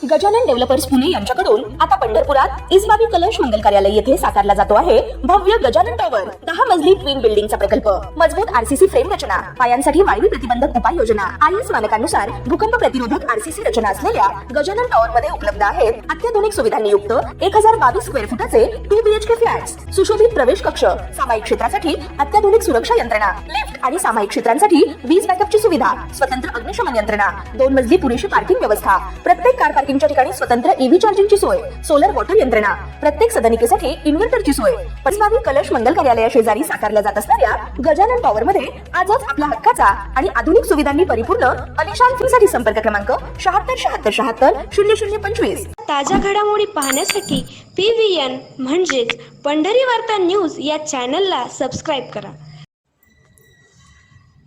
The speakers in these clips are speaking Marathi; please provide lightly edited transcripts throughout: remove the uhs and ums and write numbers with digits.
गजानन डेव्हलपर्स पुणे यांच्याकडून आता पंढरपुरात इसबाबी कलश मंगल कार्यालय येथे साकारला जातो आहे भव्य गजानन टॉवर 10 मजली ट्विन बिल्डिंगचा प्रकल्प। मजबूत आरसीसी फ्रेम रचना, पायांसाठी वायू प्रतिबंधक उपाययोजना, आयएस मानकानुसार भूकंप प्रतिरोधक आरसीसी रचना असलेल्या गजानन टॉवर मध्ये उपलब्ध आहेत अत्याधुनिक सुविधांनी युक्त 1022 स्क्वेअर फुटाचे 2 बीएचके फ्लॅट्स, सुशोभित प्रवेश कक्ष, सामायिक क्षेत्रासाठी अत्याधुनिक सुरक्षा यंत्रणा, लिफ्ट आणि सामायिक क्षेत्रांसाठी वीज बॅकअपची सुविधा, स्वतंत्र अग्निशमन यंत्रणा, 2 मजली पुरेशी पार्किंग व्यवस्था, प्रत्येक कार पार्किंगच्या ठिकाणी स्वतंत्र ईव्ही चार्जिंगची सोय, सोलर वॉटर यंत्रणा, प्रत्येक सदनिकेसाठी इन्व्हर्टरची सोय। इसबाबी कलश मंगल कार्यालया शेजारी साकारल्या जात असणाऱ्या गजानन टॉवर मध्ये आजच आपला हक्काचा आणि आधुनिक सुविधांनी परिपूर्ण अलिशान फ्रीसाठी संपर्क क्रमांक 7677700025। ताज्या घडामोडी पाहण्यासाठी PVN म्हणजेच पंढरी वार्ता न्यूज या चॅनलला सबस्क्राईब करा।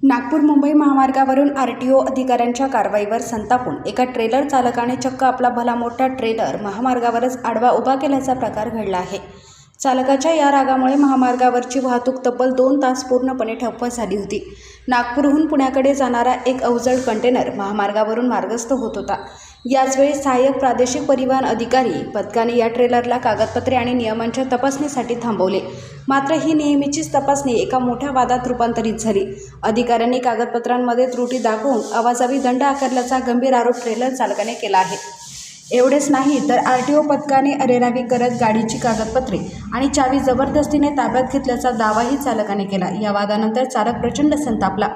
नागपूर मुंबई महामार्गावरून RTO अधिकाऱ्यांच्या कारवाईवर संतापून एका ट्रेलर चालकाने चक्क आपला भला मोठा ट्रेलर महामार्गावरच आडवा उभा केल्याचा प्रकार घडला आहे। चालकाच्या या रागामुळे महामार्गावरची वाहतूक तब्बल 2 तास पूर्णपणे ठप्प झाली होती। नागपूरहून पुण्याकडे जाणारा एक अवजड कंटेनर महामार्गावरून मार्गस्थ होत होता। याचवेळी सहाय्यक प्रादेशिक परिवहन अधिकारी पथकाने या ट्रेलरला कागदपत्रे आणि नियमांच्या तपासणीसाठी थांबवले। मात्र ही नेहमीचीच तपासणी एका मोठ्या वादात रूपांतरित झाली। अधिकाऱ्यांनी कागदपत्रांमध्ये त्रुटी दाखवून अवाजवी दंड आकारल्याचा गंभीर आरोप ट्रेलर चालकाने केला आहे। एवढेच नाही तर RTO पथकाने अरेरावी करत गाडीची कागदपत्रे आणि चावी जबरदस्तीने ताब्यात घेतल्याचा दावाही चालकाने केला। या वादानंतर चालक प्रचंड संतापला।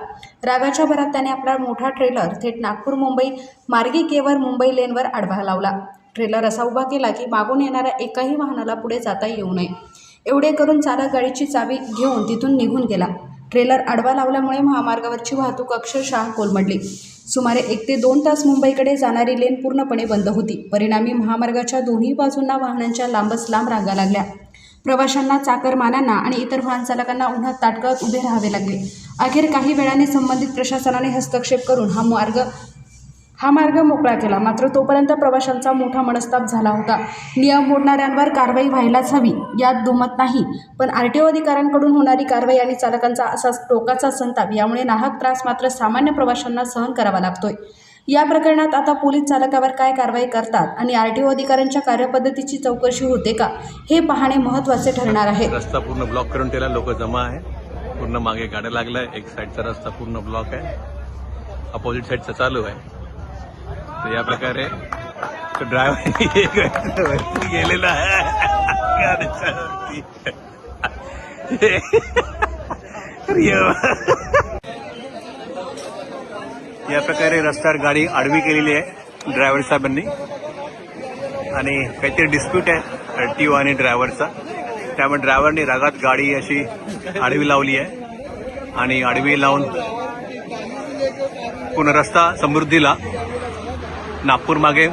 रागाच्या भरात त्याने आपला मोठा ट्रेलर थेट नागपूर मुंबई मार्गिकेवर मुंबई लेनवर आडवा लावला। ट्रेलर असा उभा केला की मागून येणाऱ्या एकाही वाहनाला पुढे जाता येऊ नये। एवढे करून चालक गाडीची चावी घेऊन तिथून निघून गेला। ट्रेलर आडवा लावल्यामुळे महामार्गावरची वाहतूक अक्षरशः कोलमडली। सुमारे 1 ते 2 तास मुंबईकडे जाणारी लेन पूर्णपणे बंद होती। परिणामी महामार्गाच्या दोन्ही बाजूंना वाहनांच्या लांबच लांब रांगा लागल्या। प्रवाशांना, चाकरमान्यांना आणि इतर वाहन चालकांना उन्हात ताटकळत उभे राहावे लागले। अखेर काही वेळाने संबंधित प्रशासनाने हस्तक्षेप करून हा मार्ग मोकळा केला। मात्र तोपर्यंत प्रवाशांचा मोठा मनस्ताप झाला होता। नियम मोडणाऱ्यांवर कारवाई व्हायलाच हवी यात दुमत नाही, पण RTO अधिकाऱ्यांकडून होणारी कारवाई आणि चालकांचा असा टोकाचा संताप यामुळे नाहक त्रास मात्र सामान्य प्रवाशांना सहन करावा लागतोय। या प्रकरणात आता पोलीस चालकावर काय कारवाई करतात आणि RTO अधिकाऱ्यांच्या कार्यपद्धतीची चौकशी होते का हे पाहणे महत्त्वाचे ठरणार आहे। रस्ता पूर्ण ब्लॉक करून ठेवला, लोक जमा आहे, पूर्ण मागे गाड्या लागलाय, एक साईडचा रस्ता पूर्ण ब्लॉक आहे, अपोजिट साईडचा चालू आहे। तर या प्रकारे ड्रायव्हर गेलेला आहे या प्रकारे रस्त्यावर गाडी आडवी केलेली आहे ड्रायव्हर साहेबांनी आणि काहीतरी डिस्प्यूट आहे RTO आणि ड्रायव्हरचा। त्यामुळे ड्रायव्हरने रागात गाडी अशी आडवी लावली आहे आणि आडवी लावून पूर्ण रस्ता समृद्धीला नागपूर मागे